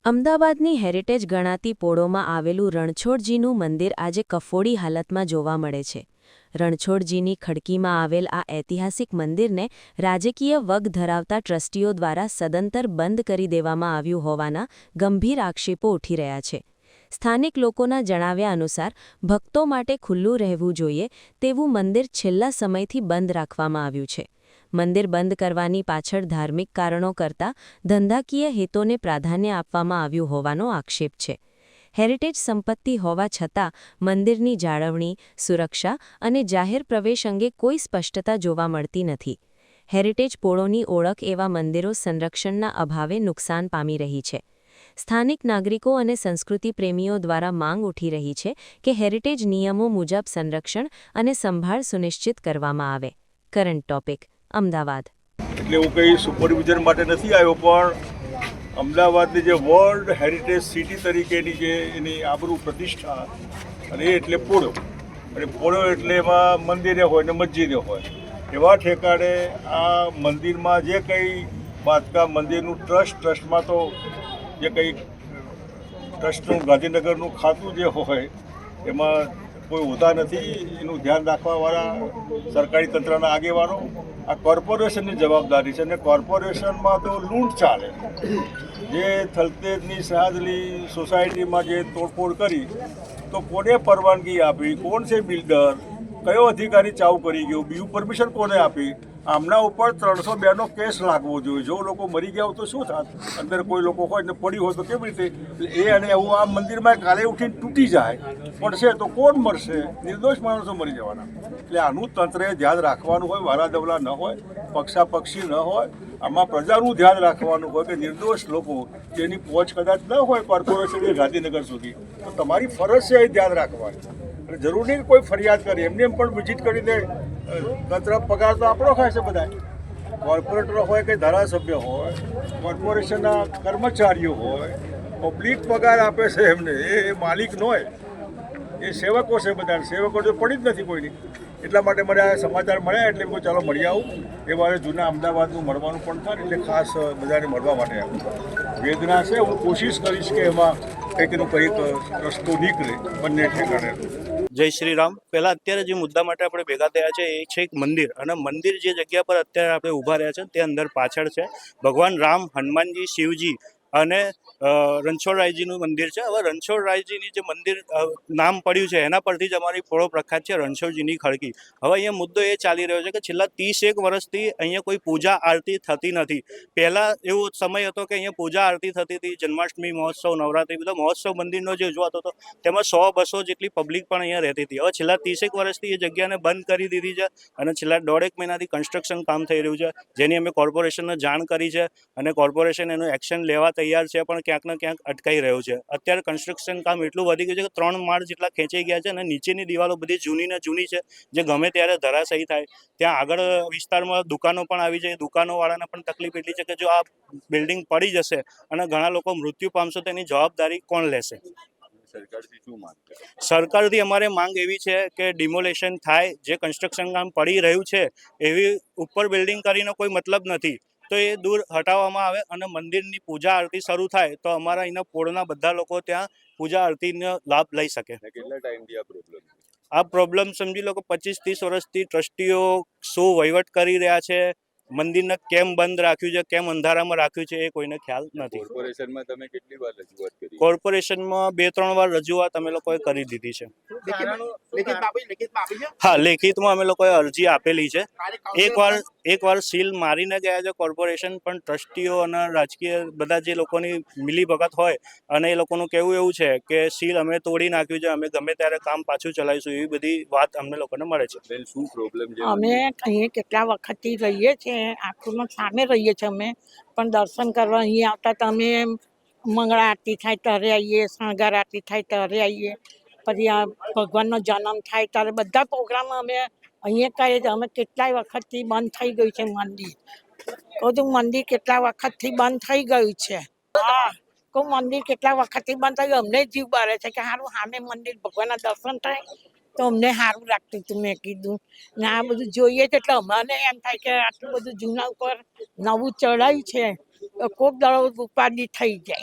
અમદાવાદની હેરિટેજ ગણાતી પોળોમાં આવેલું રણછોડજીનું મંદિર આજે કફોડી હાલતમાં જોવા મળે છે. રણછોડજીની ખડકીમાં આવેલ આ ઐતિહાસિક મંદિરને રાજકીય વગ ધરાવતા ટ્રસ્ટીઓ દ્વારા સદંતર બંધ કરી દેવામાં આવ્યું હોવાના ગંભીર આક્ષેપો ઉઠી રહ્યા છે. સ્થાનિક લોકોના જણાવ્યા અનુસાર ભક્તો માટે ખુલ્લું રહેવું જોઈએ તેવું મંદિર છેલ્લા સમયથી બંધ રાખવામાં આવ્યું છે. મંદિર બંધ કરવાની પાછળ ધાર્મિક કારણો કરતાં ધંધાકીય હેતોને પ્રાધાન્ય આપવામાં આવ્યું હોવાનો આક્ષેપ છે. હેરિટેજ સંપત્તિ હોવા છતાં મંદિરની જાળવણી, સુરક્ષા અને જાહેર પ્રવેશ અંગે કોઈ સ્પષ્ટતા જોવા મળતી નથી. હેરિટેજ પોળોની ઓળખ એવા મંદિરો સંરક્ષણના અભાવે નુકસાન પામી રહી છે. સ્થાનિક નાગરિકો અને સંસ્કૃતિ પ્રેમીઓ દ્વારા માંગ ઉઠી રહી છે કે હેરિટેજ નિયમો મુજબ સંરક્ષણ અને સંભાળ સુનિશ્ચિત કરવામાં આવે. Current topic Ahmedabad. એટલે હું કંઈ સુપરવિઝન માટે નથી આવ્યો, પણ અમદાવાદની જે વર્લ્ડ હેરિટેજ સિટી તરીકેની જે એની આબરૂ પ્રતિષ્ઠા, અને એ એટલે પોળો, અને પોળો એટલે એમાં મંદિરે હોય ને મસ્જિદે હોય એવા ઠેકાણે આ મંદિરમાં જે કંઈ બાંધકામ મંદિરનું ટ્રસ્ટમાં તો જે કંઈ ટ્રસ્ટનું ગાંધીનગરનું ખાતું જે હોય એમાં કોઈ હોતા નથી. એનું ધ્યાન રાખવાવાળા સરકારી તંત્રના આગેવાનો, આ કોર્પોરેશનની જવાબદારી છે. અને કોર્પોરેશનમાં તો લૂંટ ચાલે. જે થલતેજની સહાજલી સોસાયટીમાં જે તોડફોડ કરી તો કોને પરવાનગી આપી, કોણ છે બિલ્ડર, કયો અધિકારી ચાવ કરી ગયો, બીજું પરમિશન કોને આપી? આમના ઉપર 302નો કેસ લાગવો જોઈએ. જો લોકો મરી ગયા હોય તો શું થાત? અંદર કોઈ લોકો હોય ને પડી હોય તો કેવી રીતે? એટલે એ અને એવું આ મંદિરમાં કાલે ઉઠીને તૂટી જાય, પડશે તો કોણ મરશે? નિર્દોષ માણસો મરી જવાના. એટલે આનું તંત્રએ ધ્યાન રાખવાનું હોય, વારાદવલા ન હોય, પક્ષાપક્ષી ન હોય. આમાં પ્રજાનું ધ્યાન રાખવાનું હોય કે નિર્દોષ લોકો જેની પહોંચ કદાચ ન હોય કોર્પોરેશનની ગાંધીનગર સુધી, તો તમારી ફરજ છે એ ધ્યાન રાખવાની. અને જરૂર નહીં કોઈ ફરિયાદ કરે, એમને એમ પણ વિઝિટ કરી દે. તંત્ર પગાર તો આપણો ખાય છે બધા, કોર્પોરેટરો હોય કે ધારાસભ્ય હોય, કોર્પોરેશનના કર્મચારીઓ હોય, પબ્લિક પગાર આપે છે એમને. એ માલિક ન હોય, એ સેવકો છે બધા. સેવકો તો પડી જ નથી કોઈની. એટલા માટે મને આ સમાચાર મળ્યા એટલે હું ચાલો મળી આવું. એ મારે જૂના અમદાવાદનું મળવાનું પણ થાય, એટલે ખાસ બધાને મળવા માટે આવું. વેદના છે, હું કોશિશ કરીશ કે એમાં કંઈકનું કંઈક રસ્તો નીકળે બંને ઠેકાણે. જય શ્રી રામ. પહેલાં અત્યારે જે મુદ્દા માટે આપણે ભેગા થયા છે એ છે એક મંદિર, અને મંદિર જે જગ્યા પર અત્યારે આપણે ઊભા રહ્યા છે તે અંદર પાછળ છે ભગવાન રામ, હનુમાનજી, શિવજી અને રણછોડરાયજીનું મંદિર છે. હવે રણછોડરાયજીની જે મંદિર નામ પડ્યું છે એના પરથી જ અમારી પોળો પ્રખ્યાત છે, રણછોડજીની ખડકી. હવે અહીંયા મુદ્દો એ ચાલી રહ્યો છે કે છેલ્લા 31 વર્ષથી અહીંયા કોઈ પૂજા આરતી થતી નથી. પહેલાં એવો સમય હતો કે અહીંયા પૂજા આરતી થતી હતી, જન્માષ્ટમી મહોત્સવ, નવરાત્રિ, બધા મહોત્સવ મંદિરનો જે ઉજવાતો હતો તેમાં 100-200 જેટલી પબ્લિક પણ અહીંયા રહેતી હતી. હવે છેલ્લા 30 વર્ષથી એ જગ્યાને બંધ કરી દીધી છે, અને છેલ્લા 1.5 મહિનાથી કન્સ્ટ્રક્શન કામ થઈ રહ્યું છે, જેની અમે કોર્પોરેશનને જાણ કરી છે, અને કોર્પોરેશન એનું એક્શન લેવા તૈયાર છે, પણ ક્યાંક ને ક્યાંક અટકાઈ રહ્યું છે. અત્યારે કન્સ્ટ્રક્શન કામ એટલું વધી ગયું છે કે 3 માળ જેટલા ખેંચાઈ ગયા છે, અને નીચેની દિવાલો બધી જૂની ને જૂની છે, જે ગમે ત્યારે ધરાશાયી થાય. ત્યાં આગળ વિસ્તારમાં દુકાનો પણ આવી જાય. દુકાનોવાળાને પણ તકલીફ એટલી છે કે જો આ બિલ્ડિંગ પડી જશે અને ઘણા લોકો મૃત્યુ પામશે તો એની જવાબદારી કોણ લેશે? સરકારથી શું માંગ? સરકારથી અમારે માંગ એવી છે કે ડિમોલેશન થાય. જે કન્સ્ટ્રક્શન કામ પડી રહ્યું છે એવી ઉપર બિલ્ડિંગ કરીને કોઈ મતલબ નથી, તો એ દૂર હટાવવામાં આવે અને મંદિરની પૂજા આરતી શરૂ થાય તો અમારા અહીંના પોળના બધા લોકો ત્યાં પૂજા આરતીનો લાભ લઈ શકે. કેટલા ટાઈમથી આ પ્રોબ્લેમ? આ પ્રોબ્લેમ સમજી લો કે 25-30 વર્ષથી ટ્રસ્ટીઓ શું વહીવટ કરી રહ્યા છે, મંદિરને કેમ બંધ રાખ્યું છે, કેમ અંધારામાં રાખ્યું છે, એ કોઈને ખ્યાલ નથી. કોર્પોરેશનમાં તમે કેટલી વાર રજૂઆત કરી? કોર્પોરેશનમાં 2-3 વાર રજૂઆત અમે લોકોએ કરી દીધી છે. હા, લેખિતમાં અમે લોકોએ અરજી આપેલી છે. એકવાર સીલ મારીને ગયા છે કોર્પોરેશન, પણ ટ્રસ્ટીઓ અને રાજકીય બધા જે લોકોની મિલીભગત હોય અને એ લોકોનું કહેવું એવું છે કે સીલ અમે તોડી નાખ્યું છે, અમે ગમે ત્યારે કામ પાછું ચલાવીશું, એવી બધી વાત અમને લોકોને મળે છે. શું પ્રોબ્લેમ છે? અમે અહીંયા કેટલા વખતથી રહીએ છીએ, આખુમાં સામે રહીએ છીએ અમે, પણ દર્શન કરવા અહીંયા આવતા તો અમે મંગળા આરતી થાય ત્યારે આવીએ, શણગાર આરતી થાય ત્યારે આવીએ, પછી આ ભગવાનનો જન્મ થાય ત્યારે બધા પ્રોગ્રામ અમે અહીંયા કરીએ છીએ. અમે કેટલાય વખતથી બંધ થઈ ગયું છે મંદિર. કહું મંદિર કેટલા વખતથી બંધ થઈ ગયું છે. હા, કહું મંદિર કેટલા વખતથી બંધ થઈ ગયું. અમને જીવ બારે છે કે સારું સામે મંદિર ભગવાનના દર્શન થાય તો અમને સારું લાગતું હતું. મેં કીધું ને આ બધું જોઈએ છે એટલે અમને એમ થાય કે આટલું બધું જૂના ઉપર નવું ચડાયું છે તો કોક દળો ઉપાધિ થઈ જાય.